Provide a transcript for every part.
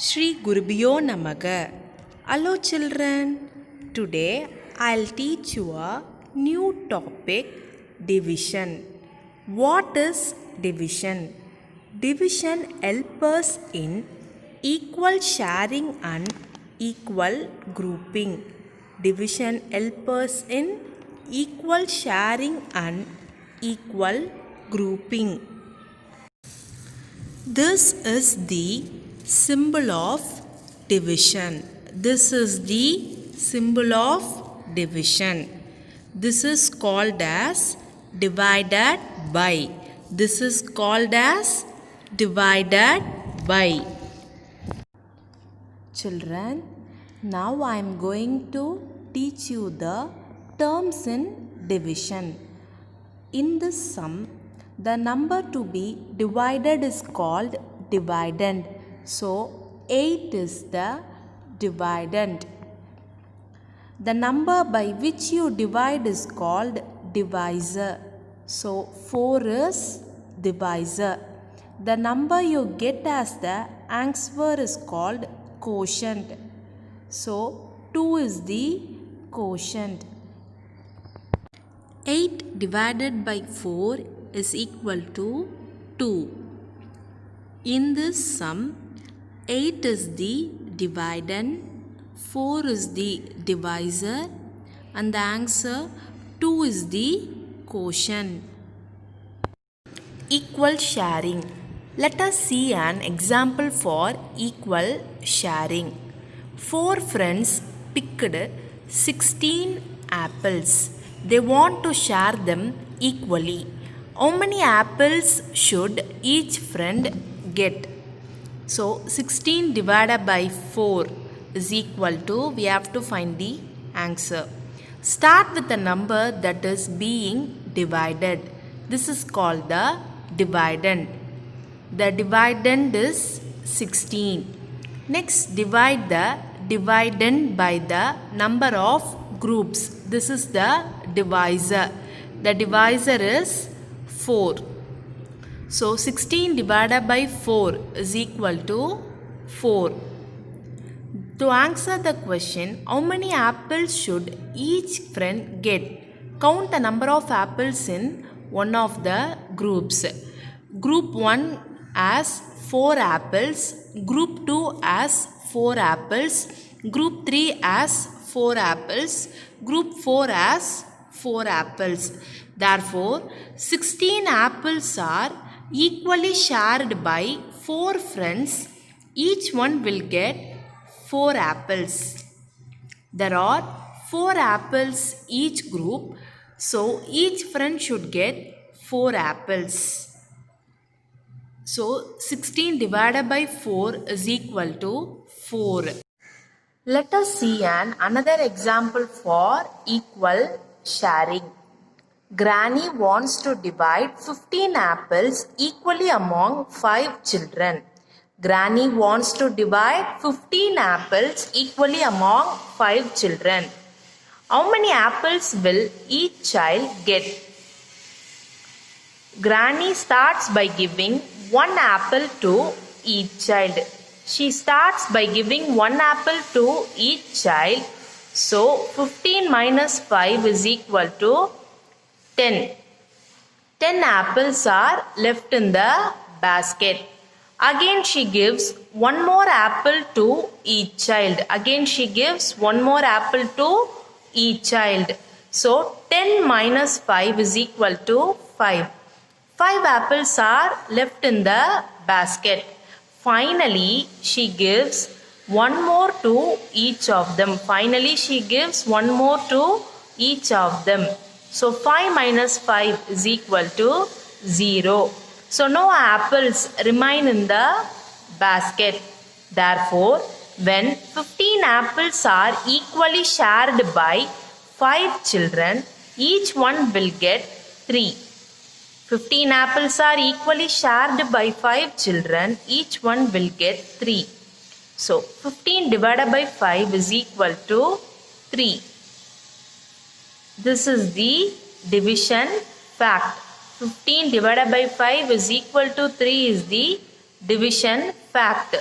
Shri Gurubhyo Namaga. Hello children. Today I'll teach you a new topic, division. What is division? Division helps us in equal sharing and equal grouping. Division helps us in equal sharing and equal grouping. This is the symbol of division. This is the symbol of division. This is called as divided by. This is called as divided by. Children, now I am going to teach you the terms in division. In this sum, the number to be divided is called dividend. So, 8 is the dividend. The number by which you divide is called divisor. So, 4 is divisor. The number you get as the answer is called quotient. So, 2 is the quotient. 8 divided by 4 is equal to 2. In this sum, 8 is the dividend, 4 is the divisor, and the answer 2 is the quotient. Equal sharing. Let us see an example for equal sharing. 4 friends picked 16 apples. They want to share them equally. How many apples should each friend get? So 16 divided by 4 is equal to, we have to find the answer. Start with the number that is being divided. This is called the dividend. The dividend is 16. Next, divide the dividend by the number of groups. This is the divisor. The divisor is 4. So 16 divided by 4 is equal to 4. To answer the question, how many apples should each friend get? Count the number of apples in one of the groups. Group 1 has 4 apples. Group 2 has 4 apples. Group 3 has 4 apples. Group 4 has 4 apples. Therefore, 16 apples are equally shared by 4 friends. Each one will get 4 apples. There are 4 apples each group, so each friend should get 4 apples. So 16 divided by 4 is equal to 4. Let us see another example for equal sharing. Granny wants to divide 15 apples equally among 5 children. Granny wants to divide 15 apples equally among 5 children. How many apples will each child get? Granny starts by giving 1 apple to each child. She starts by giving 1 apple to each child. So 15 minus 5 is equal to 10. 10 apples are left in the basket. Again she gives 1 more apple to each child. Again she gives 1 more apple to each child. So 10 minus 5 is equal to 5. 5 apples are left in the basket. Finally she gives 1 more to each of them. Finally she gives 1 more to each of them. So 5 minus 5 is equal to 0. So no apples remain in the basket. Therefore, when 15 apples are equally shared by 5 children, each one will get 3. 15 apples are equally shared by 5 children, each one will get 3. So 15 divided by 5 is equal to 3. This is the division fact. 15 divided by 5 is equal to 3 is the division fact.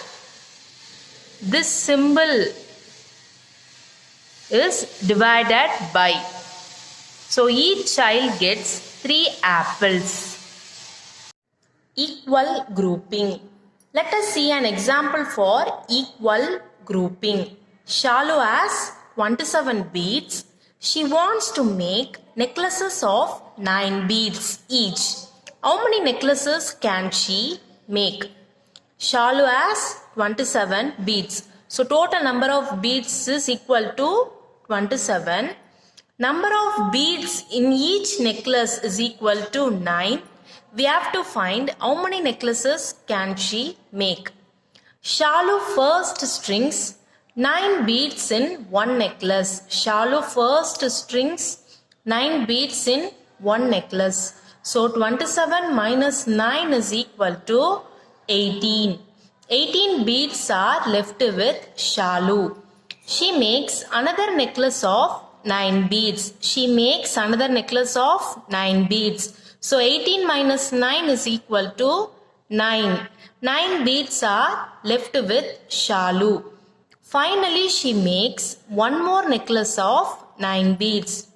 This symbol is divided by. So each child gets 3 apples. Equal grouping. Let us see an example for equal grouping. Shalu has 27 beads. She wants to make necklaces of 9 beads each. How many necklaces can she make? Shalu has 27 beads. So total number of beads is equal to 27. Number of beads in each necklace is equal to 9. We have to find how many necklaces can she make. Shalu first strings 9 beads in one necklace. Shalu first strings 9 beads in one necklace. So 27 minus 9 is equal to 18. 18 beads are left with Shalu. She makes another necklace of 9 beads. She makes another necklace of 9 beads. So 18 minus 9 is equal to 9. 9 beads are left with Shalu. Finally, she makes one more necklace of 9 beads.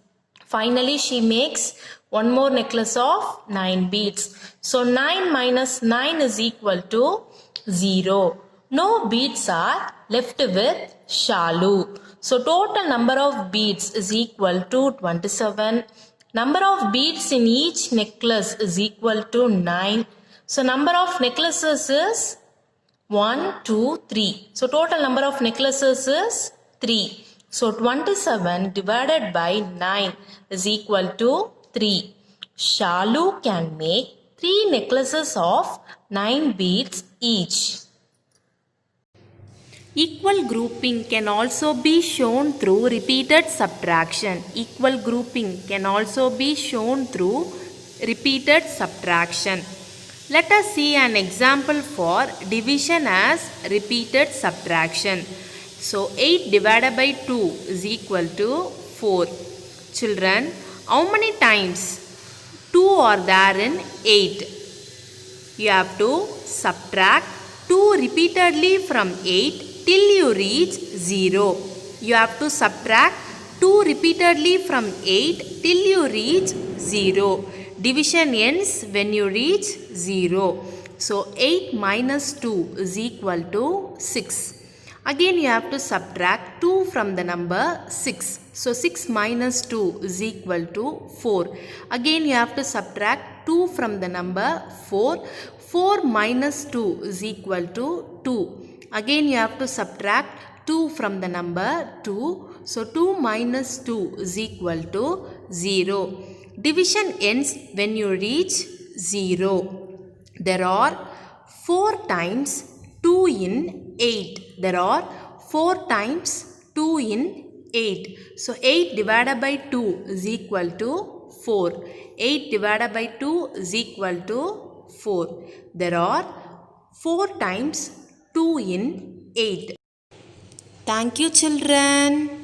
Finally, she makes one more necklace of 9 beads. So 9 minus 9 is equal to 0. No beads are left with Shalu. So total number of beads is equal to 27. Number of beads in each necklace is equal to 9. So number of necklaces is 1, 2, 3. So total number of necklaces is 3. So 27 divided by 9 is equal to 3. Shalu can make 3 necklaces of 9 beads each. Equal grouping can also be shown through repeated subtraction. Equal grouping can also be shown through repeated subtraction. Let us see an example for division as repeated subtraction. So 8 divided by 2 is equal to 4. Children, how many times 2 are there in 8? You have to subtract 2 repeatedly from 8 till you reach 0. You have to subtract 2 repeatedly from 8 till you reach 0. Division ends when you reach 0. So 8 minus 2 is equal to 6. Again you have to subtract 2 from the number 6. So 6 minus 2 is equal to 4. Again you have to subtract 2 from the number 4. 4 minus 2 is equal to 2. Again you have to subtract 2 from the number 2. So 2 minus 2 is equal to 0. Division ends when you reach 0. There are 4 times 2 in 8. There are 4 times 2 in 8. So 8 divided by 2 is equal to 4. 8 divided by 2 is equal to 4. There are 4 times 2 in 8. Thank you, children.